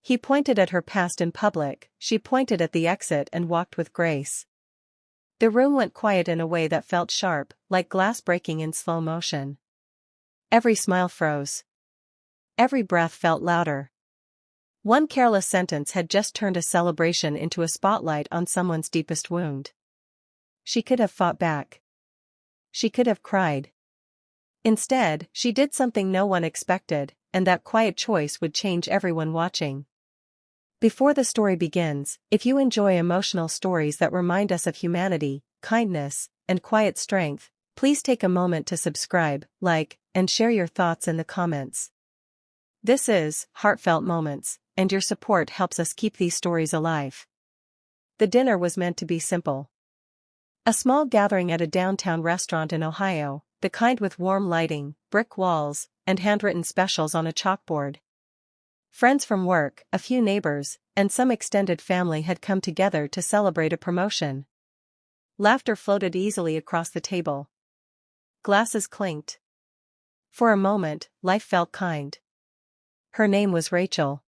He pointed at her past in public, she pointed at the exit and walked with grace. The room went quiet in a way that felt sharp, like glass breaking in slow motion. Every smile froze. Every breath felt louder. One careless sentence had just turned a celebration into a spotlight on someone's deepest wound. She could have fought back. She could have cried. Instead, she did something no one expected, and that quiet choice would change everyone watching. Before the story begins, if you enjoy emotional stories that remind us of humanity, kindness, and quiet strength, please take a moment to subscribe, like, and share your thoughts in the comments. This is Heartfelt Moments, and your support helps us keep these stories alive. The dinner was meant to be simple. A small gathering at a downtown restaurant in Ohio, the kind with warm lighting, brick walls, and handwritten specials on a chalkboard. Friends from work, a few neighbors, and some extended family had come together to celebrate a promotion. Laughter floated easily across the table. Glasses clinked. For a moment, life felt kind. Her name was Rachel.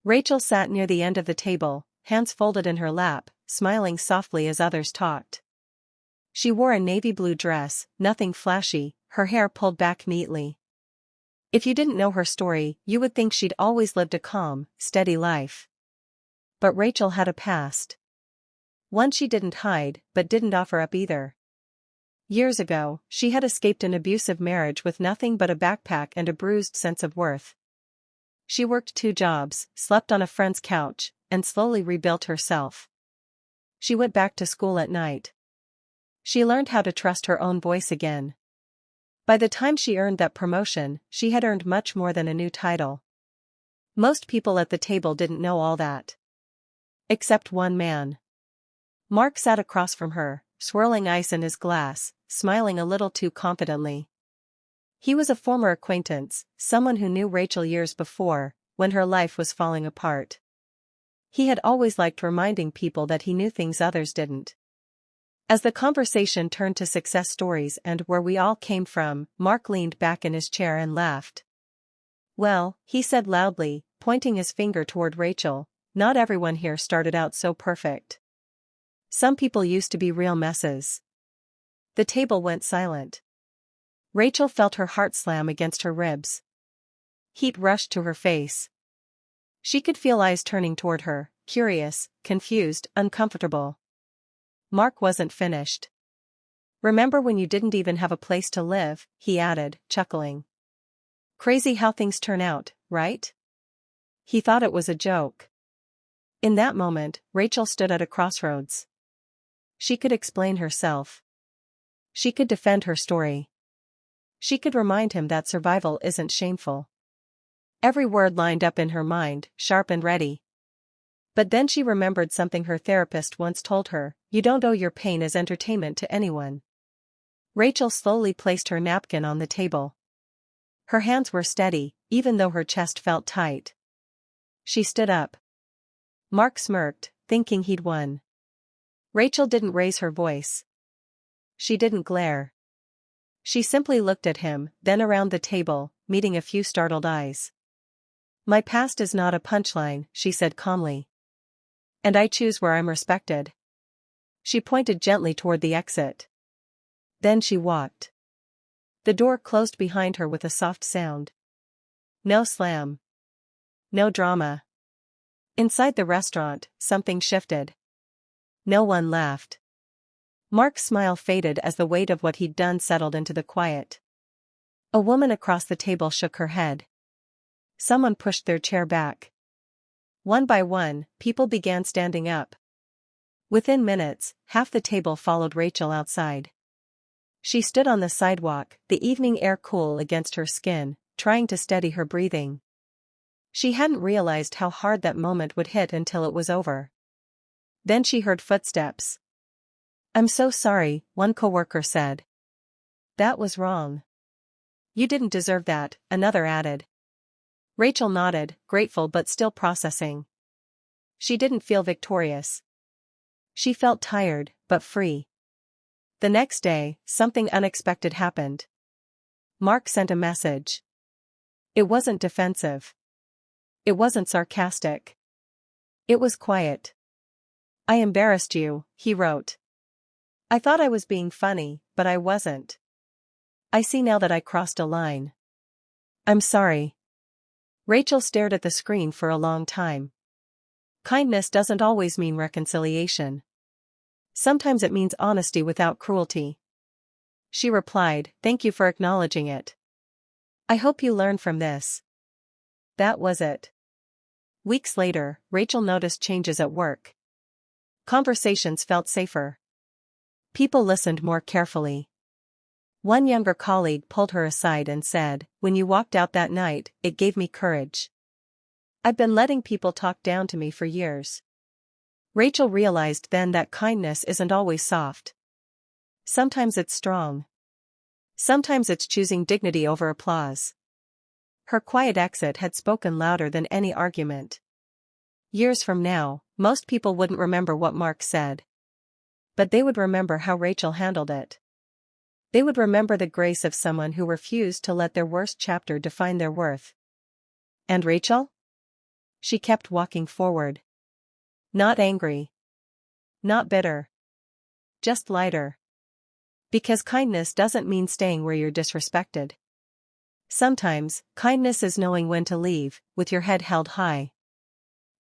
Rachel sat near the end of the table, hands folded in her lap, smiling softly as others talked. She wore a navy blue dress, nothing flashy, her hair pulled back neatly. If you didn't know her story, you would think she'd always lived a calm, steady life. But Rachel had a past. One she didn't hide, but didn't offer up either. Years ago, she had escaped an abusive marriage with nothing but a backpack and a bruised sense of worth. She worked 2 jobs, slept on a friend's couch, and slowly rebuilt herself. She went back to school at night. She learned how to trust her own voice again. By the time she earned that promotion, she had earned much more than a new title. Most people at the table didn't know all that. Except one man. Mark sat across from her, swirling ice in his glass, smiling a little too confidently. He was a former acquaintance, someone who knew Rachel years before, when her life was falling apart. He had always liked reminding people that he knew things others didn't. As the conversation turned to success stories and where we all came from, Mark leaned back in his chair and laughed. "Well," he said loudly, pointing his finger toward Rachel, "not everyone here started out so perfect. Some people used to be real messes." The table went silent. Rachel felt her heart slam against her ribs. Heat rushed to her face. She could feel eyes turning toward her, curious, confused, uncomfortable. Mark wasn't finished. "Remember when you didn't even have a place to live?" he added, chuckling. "Crazy how things turn out, right?" He thought it was a joke. In that moment, Rachel stood at a crossroads. She could explain herself. She could defend her story. She could remind him that survival isn't shameful. Every word lined up in her mind, sharp and ready. But then she remembered something her therapist once told her: "You don't owe your pain as entertainment to anyone." Rachel slowly placed her napkin on the table. Her hands were steady, even though her chest felt tight. She stood up. Mark smirked, thinking he'd won. Rachel didn't raise her voice. She didn't glare. She simply looked at him, then around the table, meeting a few startled eyes. "My past is not a punchline," she said calmly. "And I choose where I'm respected." She pointed gently toward the exit. Then she walked. The door closed behind her with a soft sound. No slam. No drama. Inside the restaurant, something shifted. No one laughed. Mark's smile faded as the weight of what he'd done settled into the quiet. A woman across the table shook her head. Someone pushed their chair back. One by one, people began standing up. Within minutes, half the table followed Rachel outside. She stood on the sidewalk, the evening air cool against her skin, trying to steady her breathing. She hadn't realized how hard that moment would hit until it was over. Then she heard footsteps. "I'm so sorry," one coworker said. "That was wrong." "You didn't deserve that," another added. Rachel nodded, grateful but still processing. She didn't feel victorious. She felt tired, but free. The next day, something unexpected happened. Mark sent a message. It wasn't defensive. It wasn't sarcastic. It was quiet. I embarrassed you, he wrote. I thought I was being funny, but I wasn't. I see now that I crossed a line. I'm sorry. Rachel stared at the screen for a long time. Kindness doesn't always mean reconciliation. Sometimes it means honesty without cruelty. She replied, thank you for acknowledging it. I hope you learn from this. That was it. Weeks later, Rachel noticed changes at work. Conversations felt safer. People listened more carefully. One younger colleague pulled her aside and said, when you walked out that night, it gave me courage. I've been letting people talk down to me for years. Rachel realized then that kindness isn't always soft. Sometimes it's strong. Sometimes it's choosing dignity over applause. Her quiet exit had spoken louder than any argument. Years from now, most people wouldn't remember what Mark said. But they would remember how Rachel handled it. They would remember the grace of someone who refused to let their worst chapter define their worth. And Rachel? She kept walking forward. Not angry. Not bitter. Just lighter. Because kindness doesn't mean staying where you're disrespected. Sometimes, kindness is knowing when to leave, with your head held high.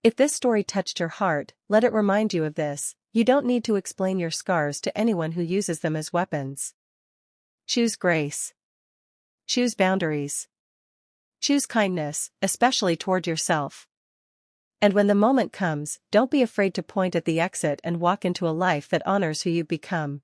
If this story touched your heart, let it remind you of this: you don't need to explain your scars to anyone who uses them as weapons. Choose grace. Choose boundaries. Choose kindness, especially toward yourself. And when the moment comes, don't be afraid to point at the exit and walk into a life that honors who you've become.